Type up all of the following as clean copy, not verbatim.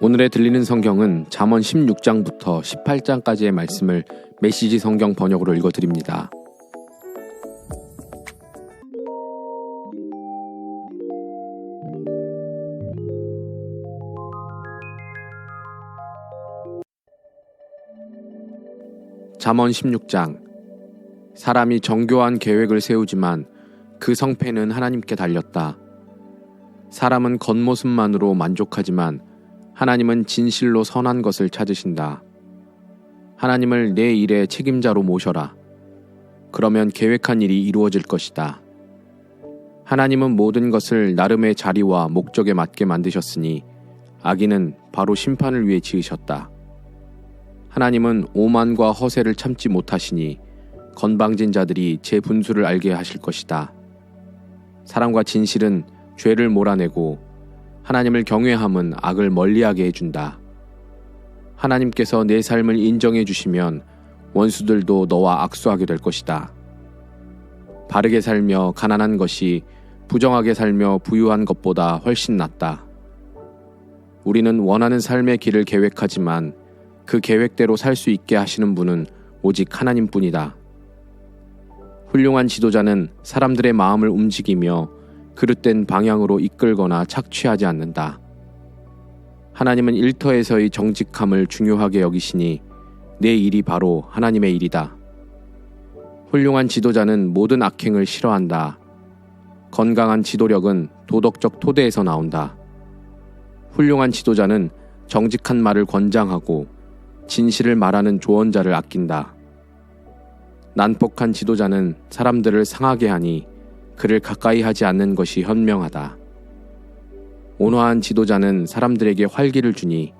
오늘에 들리는 성경은 잠언 16장부터 18장까지의 말씀을 메시지 성경 번역으로 읽어드립니다. 잠언 16장. 사람이 정교한 계획을 세우지만 그 성패는 하나님께 달렸다. 사람은 겉모습만으로 만족하지만 하나님은 진실로 선한 것을 찾으신다. 하나님을 내 일의 책임자로 모셔라. 그러면 계획한 일이 이루어질 것이다. 하나님은 모든 것을 나름의 자리와 목적에 맞게 만드셨으니 악인은 바로 심판을 위해 지으셨다. 하나님은 오만과 허세를 참지 못하시니 건방진 자들이 제 분수를 알게 하실 것이다. 사랑과 진실은 죄를 몰아내고 하나님을 경외함은 악을 멀리하게 해준다. 하나님께서 내 삶을 인정해 주시면 원수들도 너와 악수하게 될 것이다. 바르게 살며 가난한 것이 부정하게 살며 부유한 것보다 훨씬 낫다. 우리는 원하는 삶의 길을 계획하지만 그 계획대로 살 수 있게 하시는 분은 오직 하나님뿐이다. 훌륭한 지도자는 사람들의 마음을 움직이며 그릇된 방향으로 이끌거나 착취하지 않는다. 하나님은 일터에서의 정직함을 중요하게 여기시니 내 일이 바로 하나님의 일이다. 훌륭한 지도자는 모든 악행을 싫어한다. 건강한 지도력은 도덕적 토대에서 나온다. 훌륭한 지도자는 정직한 말을 권장하고 진실을 말하는 조언자를 아낀다. 난폭한 지도자는 사람들을 상하게 하니 그를 가까이 하지 않는 것이 현명하다. 온화한 지도자는 사람들에게 활기를 주니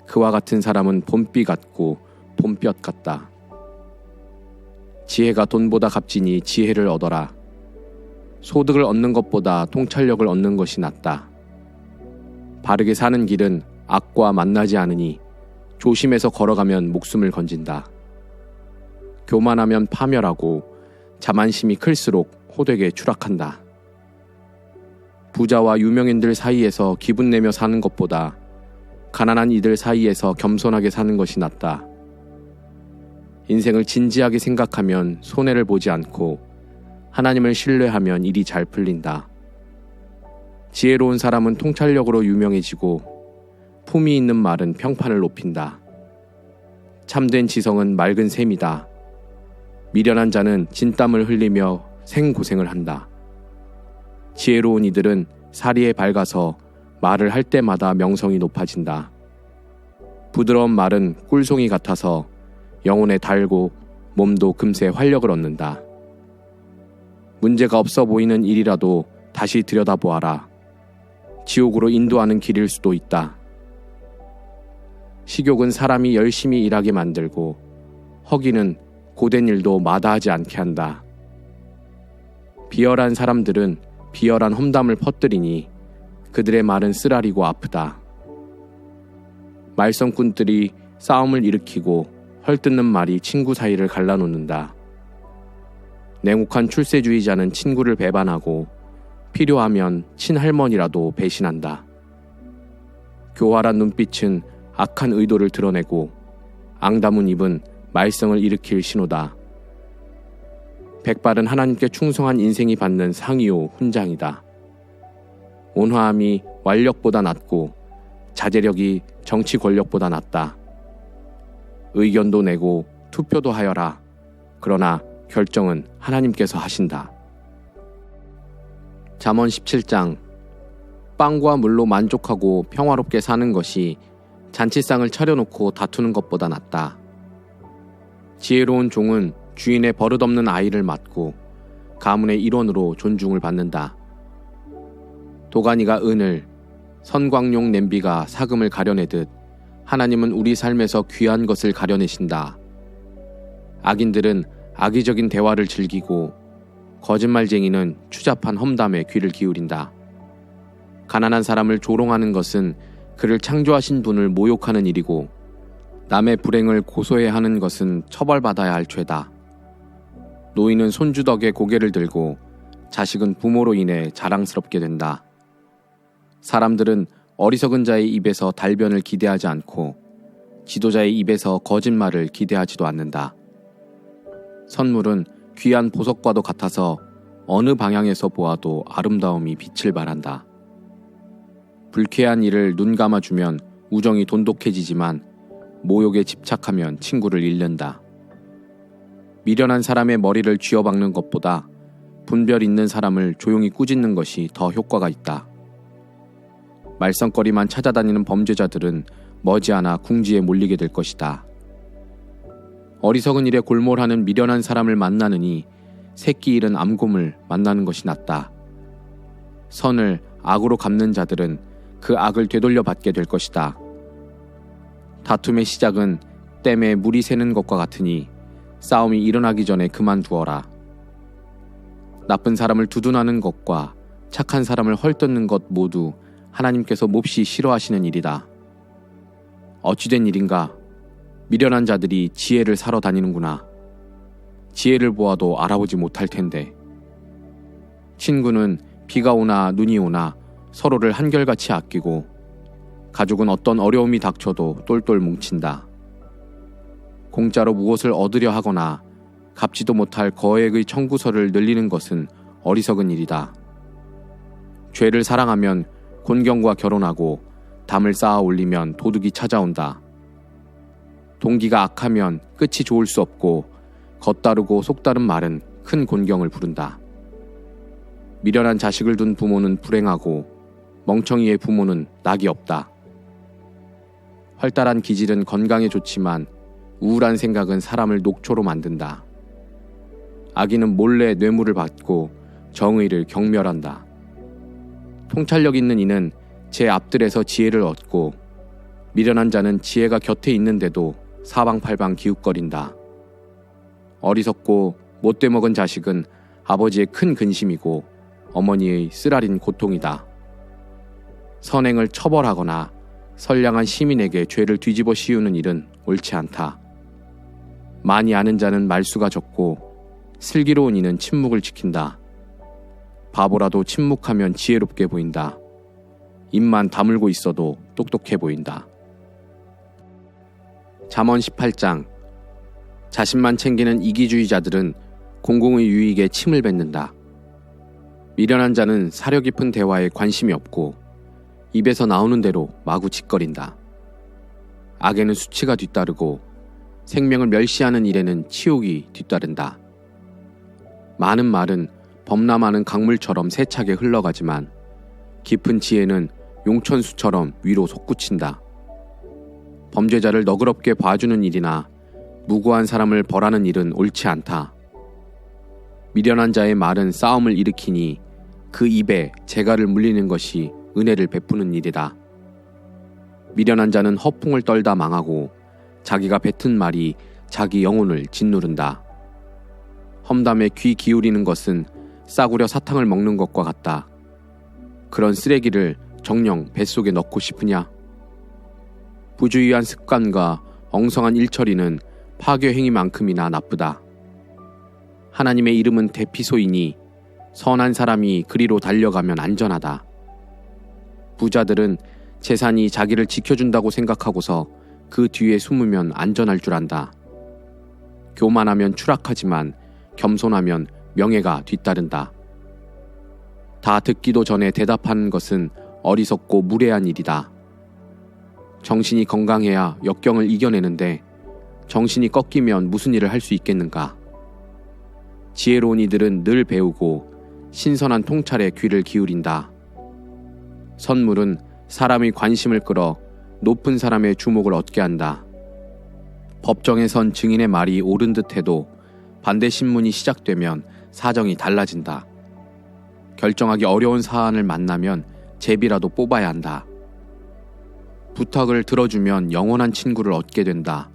그와 같은 사람은 봄비 같고 봄볕 같다. 지혜가 돈보다 값지니 지혜를 얻어라. 소득을 얻는 것보다 통찰력을 얻는 것이 낫다. 바르게 사는 길은 악과 만나지 않으니 조심해서 걸어가면 목숨을 건진다. 교만하면 파멸하고 자만심이 클수록 호되게 추락한다. 부자와 유명인들 사이에서 기분 내며 사는 것보다 가난한 이들 사이에서 겸손하게 사는 것이 낫다. 인생을 진지하게 생각하면 손해를 보지 않고 하나님을 신뢰하면 일이 잘 풀린다. 지혜로운 사람은 통찰력으로 유명해지고 품위 있는 말은 평판을 높인다. 참된 지성은 맑은 샘이다. 미련한 자는 진땀을 흘리며 생고생을 한다. 지혜로운 이들은 사리에 밝아서 말을 할 때마다 명성이 높아진다. 부드러운 말은 꿀송이 같아서 영혼에 달고 몸도 금세 활력을 얻는다. 문제가 없어 보이는 일이라도 다시 들여다보아라. 지옥으로 인도하는 길일 수도 있다. 식욕은 사람이 열심히 일하게 만들고 허기는 고된 일도 마다하지 않게 한다. 비열한 사람들은 비열한 험담을 퍼뜨리니 그들의 말은 쓰라리고 아프다. 말썽꾼들이 싸움을 일으키고 헐뜯는 말이 친구 사이를 갈라놓는다. 냉혹한 출세주의자는 친구를 배반하고 필요하면 친할머니라도 배신한다. 교활한 눈빛은 악한 의도를 드러내고 앙다문 입은 말썽을 일으킬 신호다. 백발은 하나님께 충성한 인생이 받는 상이요 훈장이다. 온화함이 완력보다 낫고 자제력이 정치 권력보다 낫다. 의견도 내고 투표도 하여라. 그러나 결정은 하나님께서 하신다. 잠언 17장. 빵과 물로 만족하고 평화롭게 사는 것이 잔치상을 차려놓고 다투는 것보다 낫다. 지혜로운 종은 주인의 버릇없는 아이를 맡고 가문의 일원으로 존중을 받는다. 도가니가 은을, 선광용 냄비가 사금을 가려내듯 하나님은 우리 삶에서 귀한 것을 가려내신다. 악인들은 악의적인 대화를 즐기고 거짓말쟁이는 추잡한 험담에 귀를 기울인다. 가난한 사람을 조롱하는 것은 그를 창조하신 분을 모욕하는 일이고 남의 불행을 고소해야 하는 것은 처벌받아야 할 죄다. 노인은 손주 덕에 고개를 들고 자식은 부모로 인해 자랑스럽게 된다. 사람들은 어리석은 자의 입에서 달변을 기대하지 않고 지도자의 입에서 거짓말을 기대하지도 않는다. 선물은 귀한 보석과도 같아서 어느 방향에서 보아도 아름다움이 빛을 발한다. 불쾌한 일을 눈 감아주면 우정이 돈독해지지만 모욕에 집착하면 친구를 잃는다. 미련한 사람의 머리를 쥐어박는 것보다 분별 있는 사람을 조용히 꾸짖는 것이 더 효과가 있다. 말썽거리만 찾아다니는 범죄자들은 머지않아 궁지에 몰리게 될 것이다. 어리석은 일에 골몰하는 미련한 사람을 만나느니 새끼 잃은 암곰을 만나는 것이 낫다. 선을 악으로 갚는 자들은 그 악을 되돌려 받게 될 것이다. 다툼의 시작은 댐에 물이 새는 것과 같으니 싸움이 일어나기 전에 그만두어라. 나쁜 사람을 두둔하는 것과 착한 사람을 헐뜯는 것 모두 하나님께서 몹시 싫어하시는 일이다. 어찌된 일인가? 미련한 자들이 지혜를 사러 다니는구나. 지혜를 보아도 알아보지 못할 텐데. 친구는 비가 오나 눈이 오나 서로를 한결같이 아끼고 가족은 어떤 어려움이 닥쳐도 똘똘 뭉친다. 공짜로 무엇을 얻으려 하거나 갚지도 못할 거액의 청구서를 늘리는 것은 어리석은 일이다. 죄를 사랑하면 곤경과 결혼하고 담을 쌓아 올리면 도둑이 찾아온다. 동기가 악하면 끝이 좋을 수 없고 겉다르고 속다른 말은 큰 곤경을 부른다. 미련한 자식을 둔 부모는 불행하고 멍청이의 부모는 낙이 없다. 활달한 기질은 건강에 좋지만 우울한 생각은 사람을 녹초로 만든다. 악인은 몰래 뇌물을 받고 정의를 경멸한다. 통찰력 있는 이는 제 앞들에서 지혜를 얻고 미련한 자는 지혜가 곁에 있는데도 사방팔방 기웃거린다. 어리석고 못돼 먹은 자식은 아버지의 큰 근심이고 어머니의 쓰라린 고통이다. 선행을 처벌하거나 선량한 시민에게 죄를 뒤집어 씌우는 일은 옳지 않다. 많이 아는 자는 말수가 적고 슬기로운 이는 침묵을 지킨다. 바보라도 침묵하면 지혜롭게 보인다. 입만 다물고 있어도 똑똑해 보인다. 잠언 18장. 자신만 챙기는 이기주의자들은 공공의 유익에 침을 뱉는다. 미련한 자는 사려 깊은 대화에 관심이 없고 입에서 나오는 대로 마구 짓거린다. 악에는 수치가 뒤따르고 생명을 멸시하는 일에는 치욕이 뒤따른다. 많은 말은 범람하는 강물처럼 세차게 흘러가지만 깊은 지혜는 용천수처럼 위로 솟구친다. 범죄자를 너그럽게 봐주는 일이나 무고한 사람을 벌하는 일은 옳지 않다. 미련한 자의 말은 싸움을 일으키니 그 입에 재갈을 물리는 것이 은혜를 베푸는 일이다. 미련한 자는 허풍을 떨다 망하고 자기가 뱉은 말이 자기 영혼을 짓누른다. 험담에 귀 기울이는 것은 싸구려 사탕을 먹는 것과 같다. 그런 쓰레기를 정녕 뱃속에 넣고 싶으냐? 부주의한 습관과 엉성한 일처리는 파괴 행위만큼이나 나쁘다. 하나님의 이름은 대피소이니 선한 사람이 그리로 달려가면 안전하다. 부자들은 재산이 자기를 지켜준다고 생각하고서 그 뒤에 숨으면 안전할 줄 안다. 교만하면 추락하지만 겸손하면 명예가 뒤따른다. 다 듣기도 전에 대답하는 것은 어리석고 무례한 일이다. 정신이 건강해야 역경을 이겨내는데 정신이 꺾이면 무슨 일을 할 수 있겠는가? 지혜로운 이들은 늘 배우고 신선한 통찰에 귀를 기울인다. 선물은 사람의 관심을 끌어 높은 사람의 주목을 얻게 한다. 법정에 선 증인의 말이 옳은 듯해도 반대 신문이 시작되면 사정이 달라진다. 결정하기 어려운 사안을 만나면 제비라도 뽑아야 한다. 부탁을 들어주면 영원한 친구를 얻게 된다.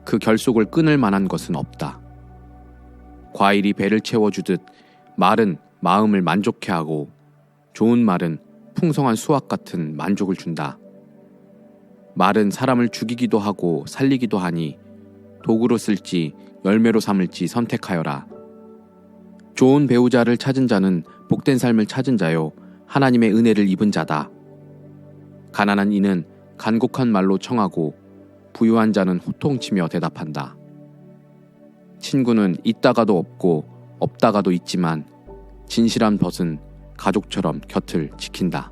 그 결속을 끊을 만한 것은 없다. 과일이 배를 채워주듯 말은 마음을 만족해 하고 좋은 말은 풍성한 수확 같은 만족을 준다. 말은 사람을 죽이기도 하고 살리기도 하니 도구로 쓸지 열매로 삼을지 선택하여라. 좋은 배우자를 찾은 자는 복된 삶을 찾은 자요 하나님의 은혜를 입은 자다. 가난한 이는 간곡한 말로 청하고 부유한 자는 호통치며 대답한다. 친구는 있다가도 없고 없다가도 있지만 진실한 벗은 가족처럼 곁을 지킨다.